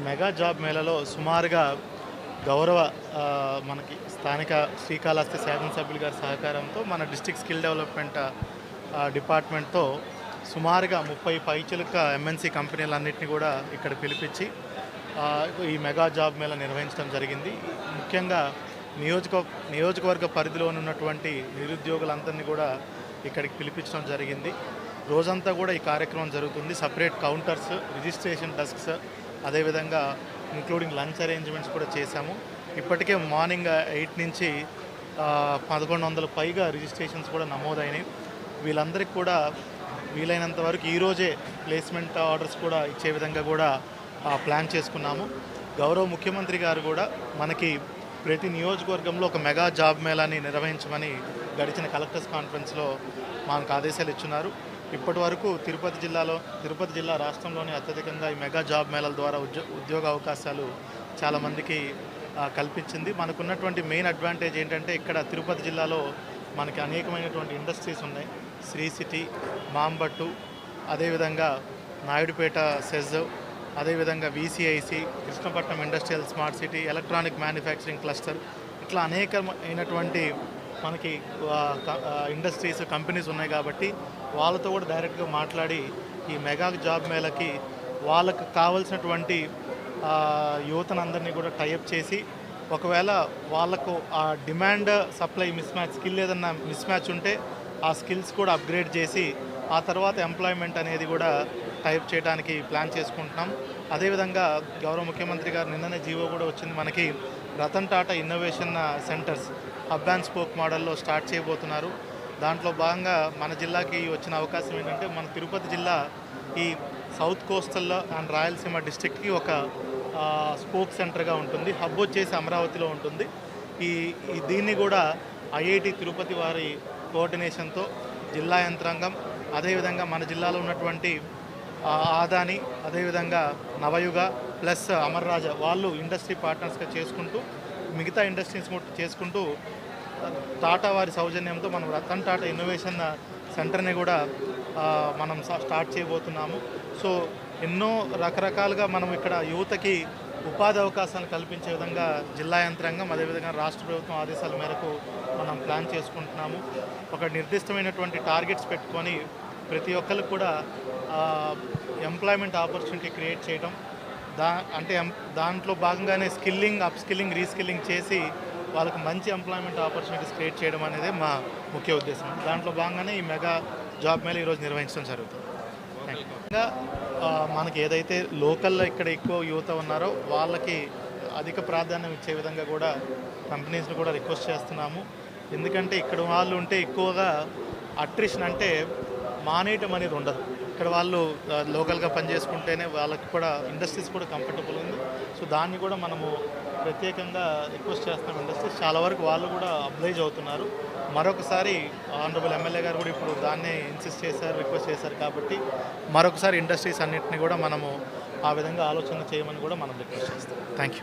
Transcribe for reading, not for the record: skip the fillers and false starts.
Mega job మేళలో సుమారుగా గౌరవ మనకి స్థానిక శ్రీకాళహస్తి శాసనసభ్యులు గారి సహకారంతో మన డిస్ట్రిక్ట్ స్కిల్ డెవలప్మెంట్ డిపార్ట్మెంట్తో సుమారుగా 30 పైచిలుక ఎంఎన్సీ కంపెనీలన్నింటినీ కూడా ఇక్కడ పిలిపించి ఈ మెగా జాబ్ మేళ నిర్వహించడం జరిగింది. ముఖ్యంగా నియోజకవర్గ పరిధిలో ఉన్నటువంటి నిరుద్యోగులందరినీ కూడా ఇక్కడికి పిలిపించడం జరిగింది. రోజంతా కూడా ఈ కార్యక్రమం జరుగుతుంది. సపరేట్ కౌంటర్స్, రిజిస్ట్రేషన్ డెస్క్స్, అదేవిధంగా ఇంక్లూడింగ్ లంచ్ అరేంజ్మెంట్స్ కూడా చేశాము. ఇప్పటికే మార్నింగ్ 8 నుంచి 1100 పైగా రిజిస్ట్రేషన్స్ కూడా నమోదైనవి. వీళ్ళందరికీ కూడా వీలైనంత వరకు ఈరోజే ప్లేస్మెంట్ ఆర్డర్స్ కూడా ఇచ్చే విధంగా కూడా ప్లాన్ చేసుకున్నాము. గౌరవ ముఖ్యమంత్రి గారు కూడా మనకి ప్రతి నియోజకవర్గంలో ఒక మెగా జాబ్ మేళాని నిర్వహించమని గడిచిన కలెక్టర్స్ కాన్ఫరెన్స్లో మనకు ఆదేశాలు ఇచ్చున్నారు. ఇప్పటి వరకు తిరుపతి జిల్లా రాష్ట్రంలోనే అత్యధికంగా ఈ మెగా జాబ్ మేళాల ద్వారా ఉద్యోగ అవకాశాలు చాలామందికి కల్పించింది. మనకున్నటువంటి మెయిన్ అడ్వాంటేజ్ ఏంటంటే ఇక్కడ తిరుపతి జిల్లాలో మనకి అనేకమైనటువంటి ఇండస్ట్రీస్ ఉన్నాయి. శ్రీ సిటీ, మాంబట్టు, అదేవిధంగా నాయుడుపేట సెజ్, అదేవిధంగా VCIC, Krishnapatnam industrial smart city, electronic manufacturing cluster, ఇట్లా అనేకమైనటువంటి మనకి ఇండస్ట్రీస్, కంపెనీస్ ఉన్నాయి. కాబట్టి వాళ్ళతో కూడా డైరెక్ట్గా మాట్లాడి ఈ మెగా జాబ్ మేళకి వాళ్ళకు కావాల్సినటువంటి యువతనందరినీ కూడా టైఅప్ చేసి, ఒకవేళ వాళ్ళకు ఆ డిమాండ్ సప్లై మిస్మ్యాచ్, స్కిల్ ఏదన్నా మిస్మ్యాచ్ ఉంటే ఆ స్కిల్స్ కూడా అప్గ్రేడ్ చేసి ఆ తర్వాత ఎంప్లాయ్మెంట్ అనేది కూడా టైప్ చేయడానికి ప్లాన్ చేసుకుంటున్నాం. అదేవిధంగా గౌరవ ముఖ్యమంత్రి గారు నిన్ననే జీవో కూడా వచ్చింది. మనకి Ratan Tata innovation centres hub and spoke మోడల్లో స్టార్ట్ చేయబోతున్నారు. దాంట్లో భాగంగా మన జిల్లాకి వచ్చిన అవకాశం ఏంటంటే, మన తిరుపతి జిల్లా ఈ సౌత్ కోస్టల్లో అండ్ రాయలసీమ డిస్ట్రిక్ట్కి ఒక స్పోక్ సెంటర్గా ఉంటుంది. హబ్ వచ్చేసి అమరావతిలో ఉంటుంది. దీన్ని కూడా ఐఐటి తిరుపతి వారి కోఆర్డినేషన్తో జిల్లా యంత్రాంగం, అదేవిధంగా మన జిల్లాలో ఉన్నటువంటి ఆదాని, అదేవిధంగా నవయుగ ప్లస్ అమర్ రాజా వాళ్ళు ఇండస్ట్రీ పార్ట్నర్స్గా చేసుకుంటూ, మిగతా ఇండస్ట్రీస్ చేసుకుంటూ టాటా వారి సౌజన్యంతో మనం రతన్ టాటా ఇన్నోవేషన్ సెంటర్ని కూడా మనం స్టార్ట్ చేయబోతున్నాము. సో ఎన్నో రకరకాలుగా మనం ఇక్కడ యువతకి ఉపాధి అవకాశాలు కల్పించే విధంగా జిల్లా యంత్రాంగం, అదేవిధంగా రాష్ట్ర ప్రభుత్వం ఆదేశాల మేరకు మనం ప్లాన్ చేసుకుంటున్నాము. ఒక నిర్దిష్టమైనటువంటి టార్గెట్స్ పెట్టుకొని ప్రతి ఒక్కరికి కూడా ఎంప్లాయ్మెంట్ ఆపర్చునిటీ క్రియేట్ చేయడం, దాంట్లో భాగంగానే స్కిల్లింగ్, అప్స్కిల్లింగ్, రీస్కిల్లింగ్ చేసి వాళ్ళకి మంచి ఎంప్లాయ్మెంట్ ఆపర్చునిటీస్ క్రియేట్ చేయడం అనేది మా ముఖ్య ఉద్దేశం. దాంట్లో భాగంగానే ఈ మెగా జాబ్ మేళ ఈరోజు నిర్వహించడం జరుగుతుంది. ఇంకా మనకి ఏదైతే లోకల్లో ఇక్కడ ఎక్కువ యువత ఉన్నారో వాళ్ళకి అధిక ప్రాధాన్యం ఇచ్చే విధంగా కూడా కంపెనీస్ని కూడా రిక్వెస్ట్ చేస్తున్నాము. ఎందుకంటే ఇక్కడ వాళ్ళు ఉంటే ఎక్కువగా అట్రిషన్, అంటే మానేయటం అనేది ఉండదు. ఇక్కడ వాళ్ళు లోకల్గా పనిచేసుకుంటేనే వాళ్ళకి కూడా ఇండస్ట్రీస్ కూడా కంఫర్టబుల్ ఉంది. సో దాన్ని కూడా మనము ప్రత్యేకంగా రిక్వెస్ట్ చేస్తున్నాం. ఇండస్ట్రీస్ చాలా వరకు వాళ్ళు కూడా అబ్లైజ్ అవుతున్నారు. మరొకసారి ఆనరబుల్ ఎమ్మెల్యే గారు కూడా ఇప్పుడు దాన్నే ఇన్సిస్ట్ చేశారు, రిక్వెస్ట్ చేశారు. కాబట్టి మరొకసారి ఇండస్ట్రీస్ అన్నింటినీ కూడా మనము ఆ విధంగా ఆలోచన చేయమని కూడా మనం రిక్వెస్ట్ చేస్తాం. Thank you.